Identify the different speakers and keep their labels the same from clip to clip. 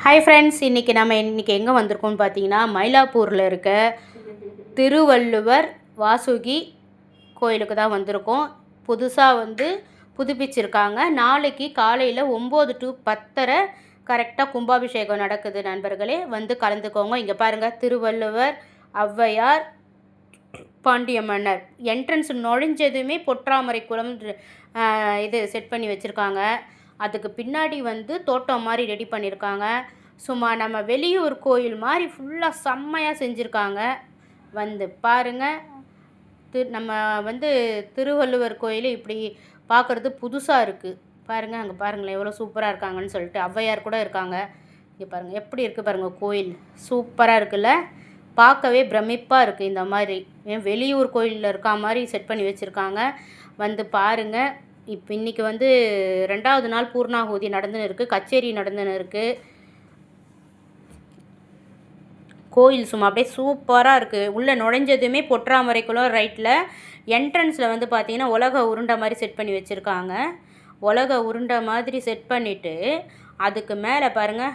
Speaker 1: Hi friends, இன்றைக்கி எங்கே வந்திருக்கோம்னு பார்த்தீங்கன்னா, மயிலாப்பூரில் இருக்க திருவள்ளுவர் வாசுகி கோயிலுக்கு தான் வந்திருக்கோம். புதுசாக புதுப்பிச்சிருக்காங்க. நாளைக்கு காலையில் 9 to 10:30 கரெக்டாக கும்பாபிஷேகம் நடக்குது. நண்பர்களே கலந்துக்கோங்க. இங்கே பாருங்கள், திருவள்ளுவர், ஔவையார், பாண்டிய மன்னர் என்ட்ரன்ஸ் நுழைஞ்சதுமே பொற்றாமரை குளம் இது செட் பண்ணி வச்சுருக்காங்க. அதுக்கு பின்னாடி தோட்டம் மாதிரி ரெடி பண்ணியிருக்காங்க. சும்மா நம்ம வெளியூர் கோயில் மாதிரி ஃபுல்லாக செம்மையாக செஞ்சுருக்காங்க. பாருங்கள். நம்ம திருவள்ளுவர் கோயில் இப்படி பார்க்குறது புதுசாக இருக்குது. பாருங்கள், அங்கே பாருங்களேன் எவ்வளோ சூப்பராக இருக்காங்கன்னு சொல்லிட்டு. ஔவையார் கூட இருக்காங்க. இங்கே பாருங்கள் எப்படி இருக்குது பாருங்கள், கோயில் சூப்பராக இருக்குல்ல. பார்க்கவே பிரமிப்பாக இருக்குது. இந்த மாதிரி வெளியூர் கோயிலில் இருக்கா மாதிரி செட் பண்ணி வச்சுருக்காங்க. பாருங்கள். இப்போ இன்றைக்கி 2வது நாள் பூர்ணாகுதி நடந்துன்னு இருக்குது. கச்சேரி நடந்துன்னு இருக்குது. கோயில் சும்மா அப்படியே சூப்பராக இருக்குது. உள்ளே நுழைஞ்சதுமே பொற்றாமரைக்குள்ள ரைட்டில் என்ட்ரன்ஸில் பார்த்தீங்கன்னா உலக உருண்டை மாதிரி செட் பண்ணி வச்சுருக்காங்க. உலக உருண்டை மாதிரி செட் பண்ணிவிட்டு அதுக்கு மேலே பாருங்கள்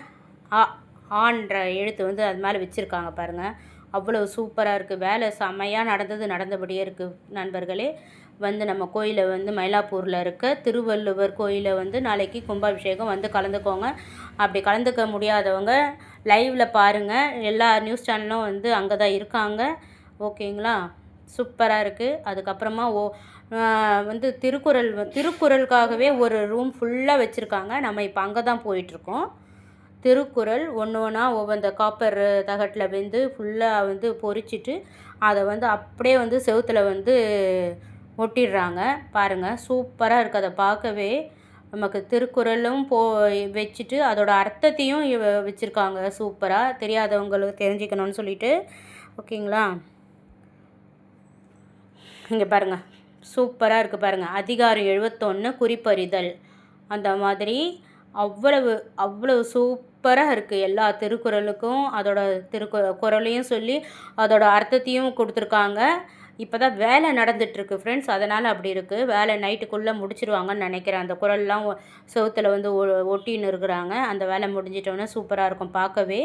Speaker 1: ஆன்ற எழுத்து அது மேலே வச்சுருக்காங்க. பாருங்கள், அவ்வளோ சூப்பராக இருக்குது. வேலை செம்மையாக நடந்தபடியே இருக்குது. நண்பர்களே நம்ம கோயிலை மயிலாப்பூரில் இருக்க திருவள்ளுவர் கோயிலை நாளைக்கு கும்பாபிஷேகம் கலந்துக்கோங்க. அப்படி கலந்துக்க முடியாதவங்க லைவில் பாருங்கள். எல்லா நியூஸ் சேனலும் அங்கே தான் இருக்காங்க. ஓகேங்களா, சூப்பராக இருக்குது. அதுக்கப்புறமா திருக்குறளுக்காகவே ஒரு ரூம் ஃபுல்லாக வச்சுருக்காங்க. நம்ம இப்போ அங்கே தான் போயிட்டுருக்கோம். திருக்குறள் ஒவ்வொன்றா ஒவ்வொரு காப்பர் தகட்டில் ஃபுல்லாக பொறிச்சிட்டு அதை அப்படியே செவுத்தில் ஒட்டிடுறாங்க. பாருங்கள், சூப்பராக இருக்குது. அதை பார்க்கவே நமக்கு திருக்குறளும் வச்சுட்டு அதோட அர்த்தத்தையும் வச்சுருக்காங்க. சூப்பராக தெரியாதவங்களுக்கு தெரிஞ்சுக்கணும்னு சொல்லிட்டு. ஓகேங்களா, இங்கே பாருங்கள், சூப்பராக இருக்குது. பாருங்கள், அதிகாரம் 71 குறிப்பறிதல் அந்த மாதிரி அவ்வளவு சூப்பராக இருக்குது. எல்லா திருக்குறளுக்கும் அதோட குறளையும் சொல்லி அதோட அர்த்தத்தையும் கொடுத்துருக்காங்க. இப்போ தான் வேலை நடந்துகிட்ருக்கு ஃப்ரெண்ட்ஸ், அதனால் அப்படி இருக்குது. வேலை நைட்டுக்குள்ளே முடிச்சிருவாங்கன்னு நினைக்கிறேன். அந்த குறள்லாம் செவுத்தில் ஒட்டின்னு இருக்கிறாங்க. அந்த வேலை முடிஞ்சிட்டோன்னே சூப்பராக இருக்கும் பார்க்கவே.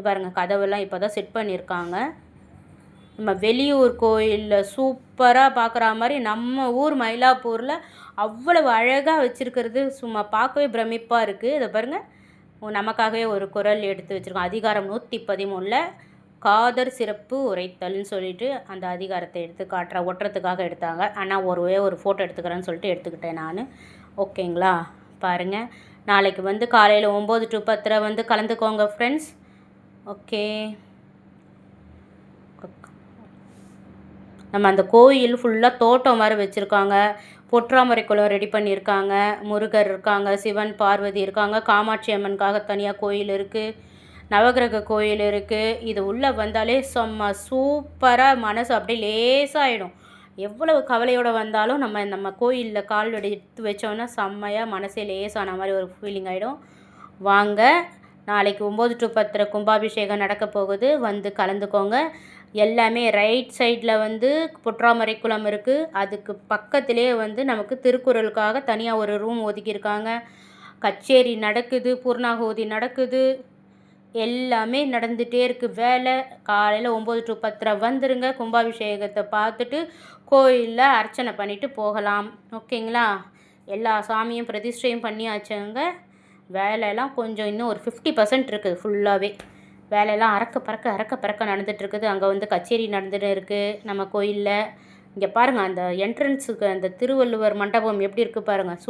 Speaker 1: பாருங்கள், கதவெல்லாம் இப்போ தான் செட் பண்ணியிருக்காங்க. நம்ம வெளியூர் கோயிலில் சூப்பராக பார்க்குற மாதிரி நம்ம ஊர் மயிலாப்பூரில் அவ்வளவு அழகாக வச்சுருக்கிறது சும்மா பார்க்கவே பிரமிப்பாக இருக்குது. இதை பாருங்கள், நமக்காகவே ஒரு குறள் எடுத்து வச்சுருக்கோம். அதிகாரம் 113 காதர் சிறப்பு உரைத்தல்னு சொல்லிட்டு அந்த அதிகாரத்தை எடுத்து ஒட்டுறதுக்காக எடுத்தாங்க. ஆனால் ஒரு ஃபோட்டோ எடுத்துக்கிறேன்னு சொல்லிட்டு எடுத்துக்கிட்டேன் நான். ஓகேங்களா, பாருங்கள், நாளைக்கு காலையில் 9 to 10 கலந்துக்கோங்க ஃப்ரெண்ட்ஸ். ஓகே, நம்ம அந்த கோயில் ஃபுல்லாக தோட்டம் மாதிரி வச்சுருக்காங்க. பொற்றாமரை குளம் ரெடி பண்ணியிருக்காங்க. முருகர் இருக்காங்க, சிவன் பார்வதி இருக்காங்க, காமாட்சி அம்மனுக்காக தனியாக கோயில் இருக்குது, நவகிரக கோயில் இருக்குது. இது உள்ளே வந்தாலே செம்ம சூப்பராக மனசு அப்படியே லேசாகிடும். எவ்வளவு கவலையோடு வந்தாலும் நம்ம கோயிலில் கால் எடுத்து வச்சோன்னா செம்மையாக மனசே லேசான மாதிரி ஒரு ஃபீலிங் ஆகிடும். வாங்க, நாளைக்கு 9 to 10 கும்பாபிஷேகம் நடக்க போகுது. கலந்துக்கோங்க. எல்லாமே ரைட் சைடில் பொற்றாமரை குளம் இருக்குது. அதுக்கு பக்கத்திலே நமக்கு திருக்குறளுக்காக தனியாக ஒரு ரூம் ஒதுக்கியிருக்காங்க. கச்சேரி நடக்குது, பூர்ணாகுதி நடக்குது, எல்லாமே நடந்துகிட்டே இருக்குது வேலை. காலையில் 9 to 10 வந்துடுங்க. கும்பாபிஷேகத்தை பார்த்துட்டு கோயிலில் அர்ச்சனை பண்ணிவிட்டு போகலாம். ஓகேங்களா, எல்லா சாமியும் பிரதிஷ்டையும் பண்ணியாச்சுங்க. வேலையெல்லாம் கொஞ்சம் இன்னும் ஒரு 50% இருக்குது. ஃபுல்லாகவே வேலையெல்லாம் அறக்க பறக்க நடந்துகிட்ருக்குது. அங்கே கச்சேரி நடந்துகிட்டு இருக்குது நம்ம கோயிலில். இங்கே பாருங்கள், அந்த என்ட்ரன்ஸுக்கு அந்த திருவள்ளுவர் மண்டபம் எப்படி இருக்குது பாருங்கள்.